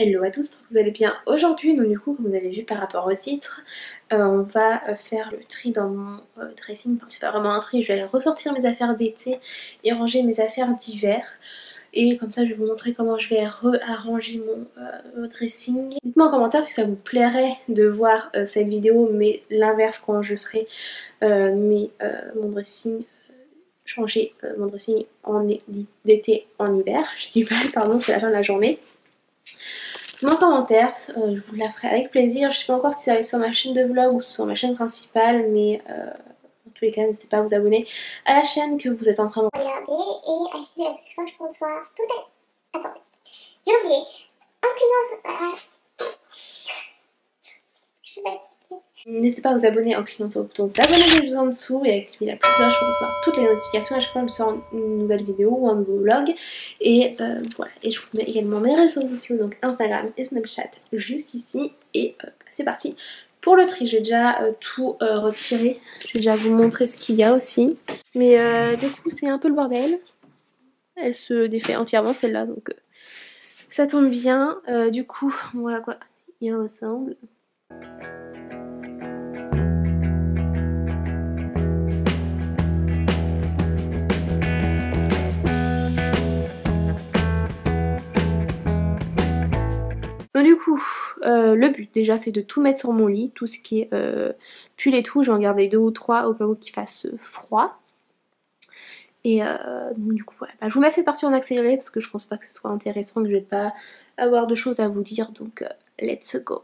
Hello à tous, j'espère que vous allez bien aujourd'hui. Donc du coup, comme vous avez vu par rapport au titre, on va faire le tri dans mon dressing. Enfin, c'est pas vraiment un tri, je vais ressortir mes affaires d'été et ranger mes affaires d'hiver. Et comme ça, je vais vous montrer comment je vais réarranger mon dressing. Dites-moi en commentaire si ça vous plairait de voir cette vidéo, mais l'inverse quand je ferai mon dressing. Changer mon dressing d'été en hiver. Je dis mal, pardon, c'est la fin de la journée. Mon commentaire, je vous la ferai avec plaisir. Je sais pas encore si ça va être sur ma chaîne de vlog ou sur ma chaîne principale, mais en tous les cas, n'hésitez pas à vous abonner à la chaîne que vous êtes en train de regarder et à activer la cloche pour recevoir toutes les... Attendez, j'ai oublié. Je suis fatiguée. N'hésitez pas à vous abonner en cliquant sur le bouton s'abonner juste en dessous et activer la petite cloche pour recevoir toutes les notifications à chaque fois que je sors une nouvelle vidéo ou un nouveau vlog. Et voilà, et je vous mets également mes réseaux sociaux, donc Instagram et Snapchat juste ici. Et c'est parti pour le tri. J'ai déjà tout retiré, je vais déjà vous montrer ce qu'il y a aussi. Mais du coup c'est un peu le bordel. Elle se défait entièrement celle-là, donc ça tombe bien. Du coup voilà à quoi il ressemble. Donc du coup, le but déjà c'est de tout mettre sur mon lit, tout ce qui est pull et tout, j'en gardais 2 ou 3 au cas où qu'il fasse froid. Et donc du coup voilà, je vous mets cette partie en accéléré parce que je pense pas que ce soit intéressant, que je vais pas avoir de choses à vous dire, donc let's go.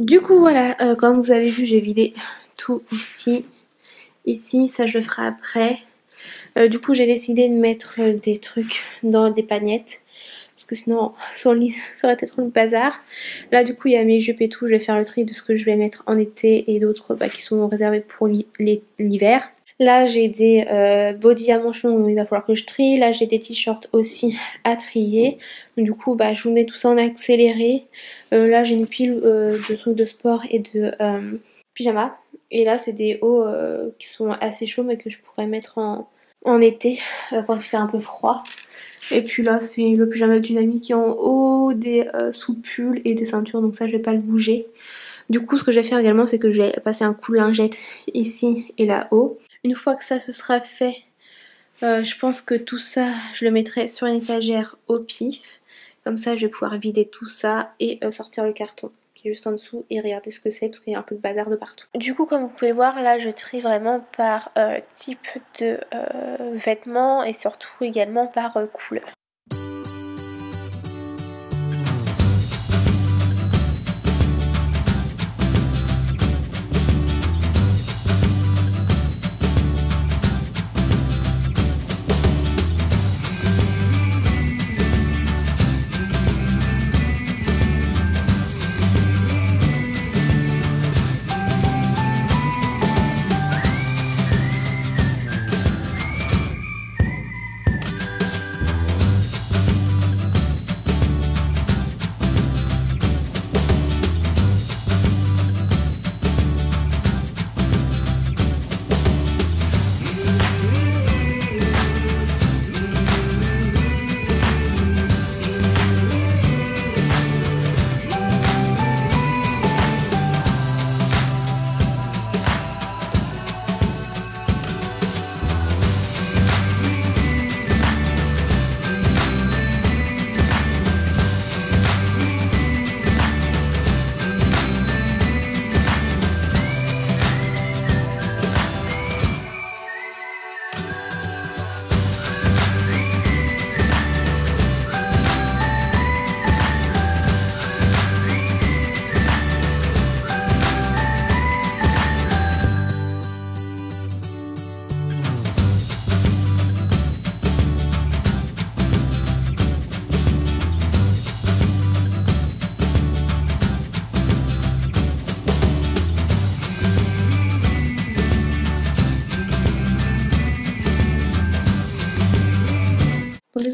Du coup voilà, comme vous avez vu, j'ai vidé tout ici. Ici, ça je le ferai après. Du coup j'ai décidé de mettre des trucs dans des pagnettes. Parce que sinon sur le lit ça aurait été trop le bazar. Là du coup il y a mes jupes et tout, je vais faire le tri de ce que je vais mettre en été et d'autres qui sont réservés pour l'hiver. Là j'ai des bodys à manches longs, il va falloir que je trie. Là j'ai des t-shirts aussi à trier. Donc, du coup je vous mets tout ça en accéléré. Là j'ai une pile de trucs de sport et de pyjama. Et là c'est des hauts qui sont assez chauds mais que je pourrais mettre en été quand il fait un peu froid. Et puis là c'est le pyjama d'une amie qui est en haut, des sous-pulls et des ceintures, donc ça je vais pas le bouger. Du coup ce que je vais faire également c'est que je vais passer un coup de lingette ici et là-haut. Une fois que ça se sera fait, je pense que tout ça je le mettrai sur une étagère au pif. Comme ça je vais pouvoir vider tout ça et sortir le carton qui est juste en dessous et regarder ce que c'est parce qu'il y a un peu de bazar de partout. Du coup comme vous pouvez voir là je trie vraiment par type de vêtements et surtout également par couleur.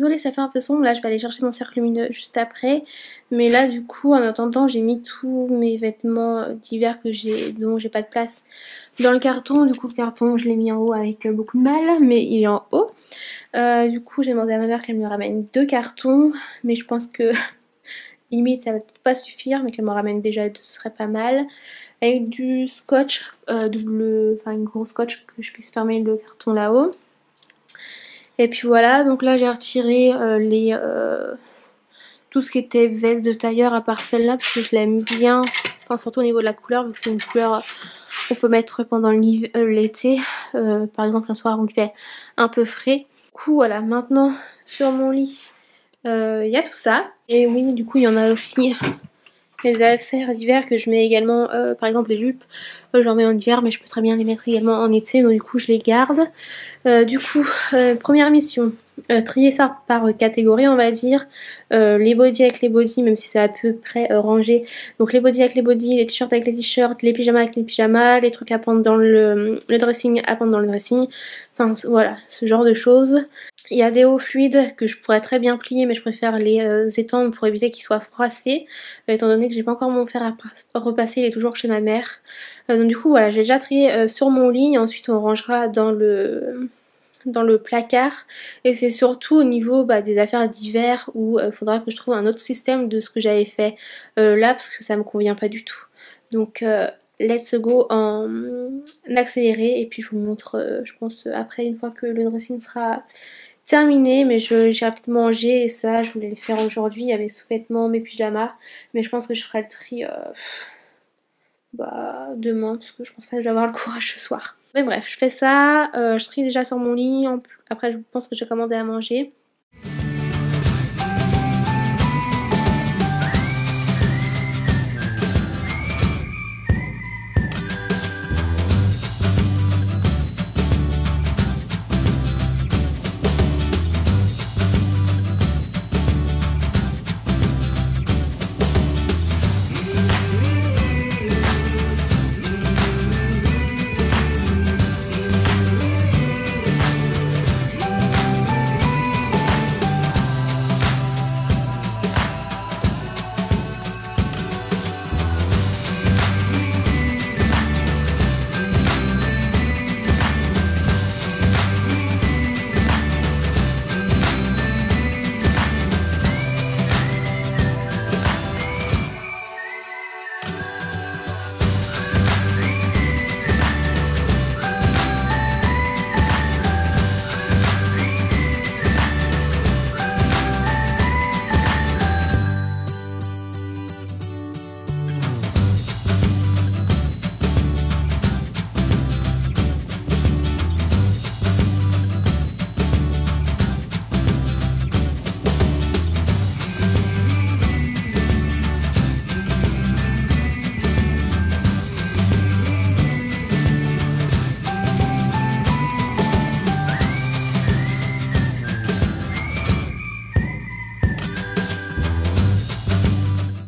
désolée, ça fait un peu sombre. Là, je vais aller chercher mon cercle lumineux juste après. Mais là, du coup, en attendant, j'ai mis tous mes vêtements d'hiver dont j'ai pas de place dans le carton. Du coup, le carton, je l'ai mis en haut avec beaucoup de mal, mais il est en haut. Du coup, j'ai demandé à ma mère qu'elle me ramène 2 cartons, mais je pense que limite ça va peut-être pas suffire, mais qu'elle me ramène déjà 2, ce serait pas mal. Avec du scotch, une gros scotch que je puisse fermer le carton là-haut. Et puis voilà, donc là j'ai retiré tout ce qui était veste de tailleur à part celle-là parce que je l'aime bien, enfin surtout au niveau de la couleur vu que c'est une couleur qu'on peut mettre pendant l'été, par exemple un soir où il fait un peu frais. Du coup voilà, maintenant sur mon lit il y a tout ça. Et oui, du coup il y en a aussi les affaires d'hiver que je mets également, par exemple les jupes, j'en mets en hiver mais je peux très bien les mettre également en été, donc du coup je les garde. Du coup, première mission, trier ça par catégorie on va dire, les bodys avec les bodys même si c'est à peu près rangé, donc les bodys avec les bodys, les t-shirts avec les t-shirts, les pyjamas avec les pyjamas, les trucs à prendre dans le dressing à prendre dans le dressing, enfin voilà, ce genre de choses. Il y a des hauts fluides que je pourrais très bien plier mais je préfère les étendre pour éviter qu'ils soient froissés, étant donné que j'ai pas encore mon fer à repasser, il est toujours chez ma mère. Donc du coup voilà, j'ai déjà trié sur mon lit, ensuite on rangera dans le placard, et c'est surtout au niveau des affaires d'hiver où il faudra que je trouve un autre système de ce que j'avais fait là parce que ça me convient pas du tout. Donc let's go en accéléré et puis je vous montre je pense après une fois que le dressing sera terminé, mais j'ai peut-être mangé et ça je voulais le faire aujourd'hui. Il y avait mes sous-vêtements, mes pyjamas, mais je pense que je ferai le tri demain parce que je pense pas que je vais avoir le courage ce soir. Mais bref, je fais ça, je trie déjà sur mon lit, après je pense que j'ai commandé à manger.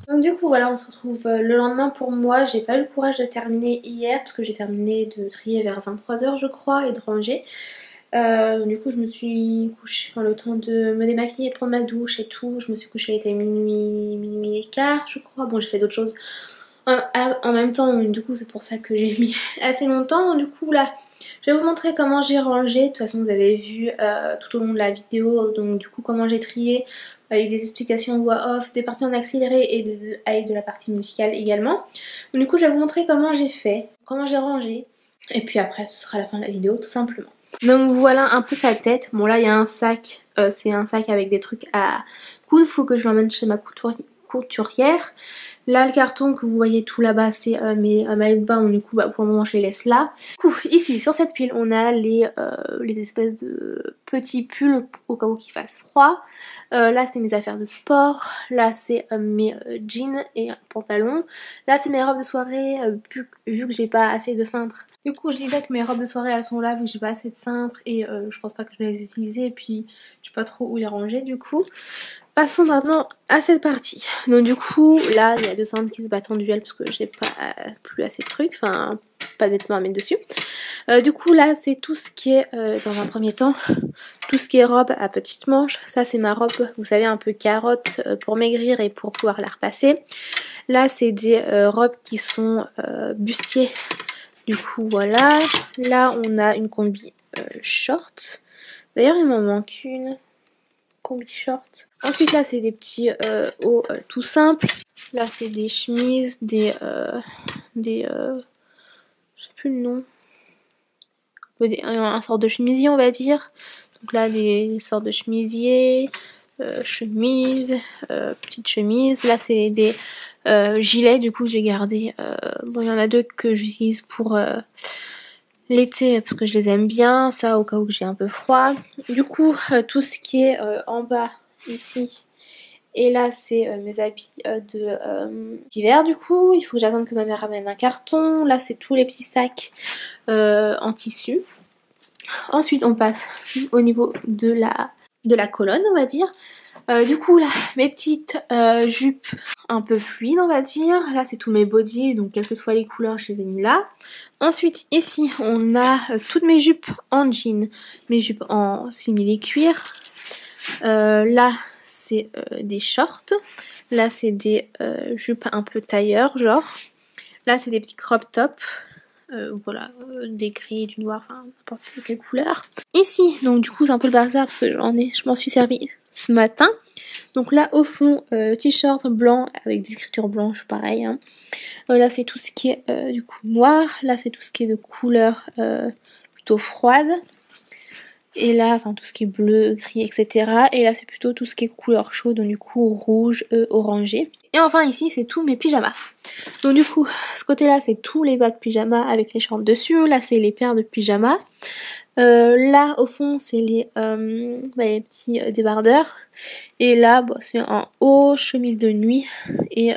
Donc du coup voilà, on se retrouve le lendemain pour moi. J'ai pas eu le courage de terminer hier parce que j'ai terminé de trier vers 23h je crois et de ranger. Du coup je me suis couchée dans le temps de me démaquiller, de prendre ma douche et tout. Je me suis couchée, il était minuit et quart je crois. Bon, j'ai fait d'autres choses en même temps, du coup c'est pour ça que j'ai mis assez longtemps. Du coup là je vais vous montrer comment j'ai rangé. De toute façon vous avez vu tout au long de la vidéo, donc du coup comment j'ai trié avec des explications voix off, des parties en accéléré et avec de la partie musicale également. Donc, du coup je vais vous montrer comment j'ai fait, comment j'ai rangé, et puis après ce sera la fin de la vidéo tout simplement. Donc voilà un peu sa tête. Bon là il y a un sac, c'est un sac avec des trucs à coudre, faut que je l'emmène chez ma couturière. Là le carton que vous voyez tout là-bas c'est mes maillots de bain, donc du coup pour le moment je les laisse là. Du coup ici sur cette pile on a les espèces de petits pulls au cas où qu'il fasse froid. Là c'est mes affaires de sport, là c'est mes jeans et pantalons. Là c'est mes robes de soirée vu que j'ai pas assez de cintre. Du coup je disais que mes robes de soirée elles sont là vu que j'ai pas assez de cintre et je pense pas que je vais les utiliser et puis je sais pas trop où les ranger du coup. Passons maintenant à cette partie. Donc du coup là il y a 2 cintres qui se battent en duel parce que j'ai pas plus assez de trucs, enfin pas de vêtements à mettre dessus. Du coup là c'est tout ce qui est dans un premier temps, tout ce qui est robe à petites manches. Ça c'est ma robe, vous savez, un peu carotte pour maigrir et pour pouvoir la repasser. Là c'est des robes qui sont bustier. Du coup voilà. Là on a une combi short. D'ailleurs il m'en manque une combi short. Ensuite là c'est des petits hauts tout simples. Là c'est des chemises, je sais plus le nom. Un sort de chemisier on va dire. Donc là des sortes de chemisiers, chemises, petites chemises. Là c'est des gilets, du coup j'ai gardé, bon il y en a deux que j'utilise pour l'été parce que je les aime bien, ça au cas où j'ai un peu froid. Du coup tout ce qui est en bas ici. Et là c'est mes habits d'hiver du coup. Il faut que j'attende que ma mère ramène un carton. Là c'est tous les petits sacs en tissu. Ensuite on passe au niveau de la colonne on va dire. Du coup là mes petites jupes un peu fluides on va dire. Là c'est tous mes bodys, donc quelles que soient les couleurs je les ai mis là. Ensuite ici on a toutes mes jupes en jean, mes jupes en simili cuir. Là c'est des shorts. Là c'est des jupes un peu tailleur genre. Là c'est des petits crop tops. Voilà, des gris, du noir, enfin n'importe quelle couleur. Ici, donc du coup c'est un peu le bazar parce que je m'en suis servi ce matin. Donc là au fond, t-shirt blanc avec des écritures blanches, pareil. Hein. Là c'est tout ce qui est du coup noir. Là c'est tout ce qui est de couleur plutôt froide. Et là, enfin tout ce qui est bleu, gris, etc. Et là c'est plutôt tout ce qui est couleur chaude, donc du coup rouge, orangé. Et enfin ici c'est tous mes pyjamas. Donc du coup, ce côté-là c'est tous les bas de pyjama avec les shorts dessus. Là c'est les paires de pyjamas. Là au fond c'est les petits débardeurs. Et là bon, c'est un haut, chemise de nuit et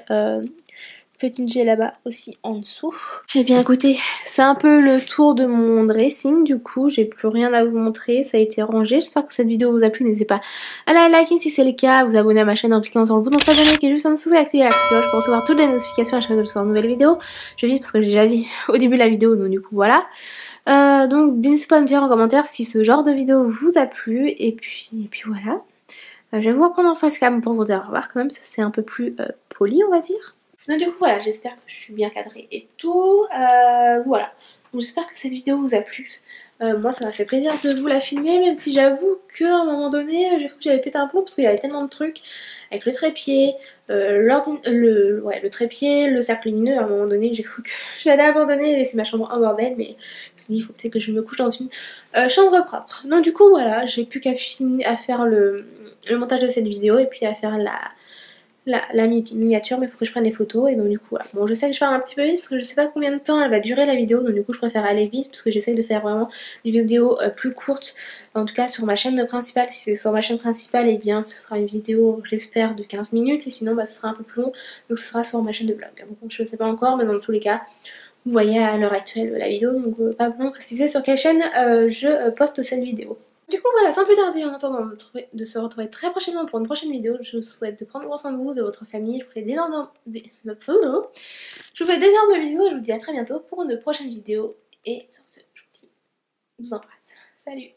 petite G là-bas aussi en dessous. Eh bien écoutez, c'est un peu le tour de mon dressing, du coup j'ai plus rien à vous montrer, ça a été rangé. J'espère que cette vidéo vous a plu, n'hésitez pas à la liker si c'est le cas, à vous abonner à ma chaîne en cliquant sur le bouton s'abonner qui est juste en dessous et activer la cloche pour recevoir toutes les notifications à chaque fois que je sors une nouvelle vidéo. Je vais vite parce que j'ai déjà dit au début de la vidéo, donc du coup voilà. Donc n'hésitez pas à me dire en commentaire si ce genre de vidéo vous a plu, et puis voilà. Je vais vous reprendre en face cam pour vous dire au revoir quand même, c'est un peu plus poli on va dire. Donc du coup voilà, j'espère que je suis bien cadrée et tout. Voilà, donc j'espère que cette vidéo vous a plu. Moi ça m'a fait plaisir de vous la filmer, même si j'avoue qu'à un moment donné j'ai cru que j'avais pété un plomb parce qu'il y avait tellement de trucs avec le trépied, le trépied, le cercle lumineux. À un moment donné j'ai cru que j'allais abandonner et laisser ma chambre en bordel, mais je me suis dit il faut peut-être que je me couche dans une chambre propre. Donc du coup voilà, j'ai plus qu'à faire le montage de cette vidéo et puis à faire la miniature, mais il faut que je prenne les photos. Et donc du coup voilà. Bon, je sais que je parle un petit peu vite parce que je sais pas combien de temps elle va durer la vidéo, donc du coup je préfère aller vite parce que j'essaye de faire vraiment des vidéos plus courtes, en tout cas sur ma chaîne principale. Si c'est sur ma chaîne principale, et bien ce sera une vidéo j'espère de 15 minutes, et sinon ce sera un peu plus long, donc ce sera sur ma chaîne de vlog. Donc je sais pas encore, mais dans tous les cas vous voyez à l'heure actuelle la vidéo, donc pas besoin de préciser sur quelle chaîne je poste cette vidéo. Du coup voilà, sans plus tarder, en attendant de se retrouver très prochainement pour une prochaine vidéo, je vous souhaite de prendre grand soin de vous, de votre famille. Je vous fais d'énormes bisous, et je vous dis à très bientôt pour une prochaine vidéo. Et sur ce, je vous embrasse. Salut!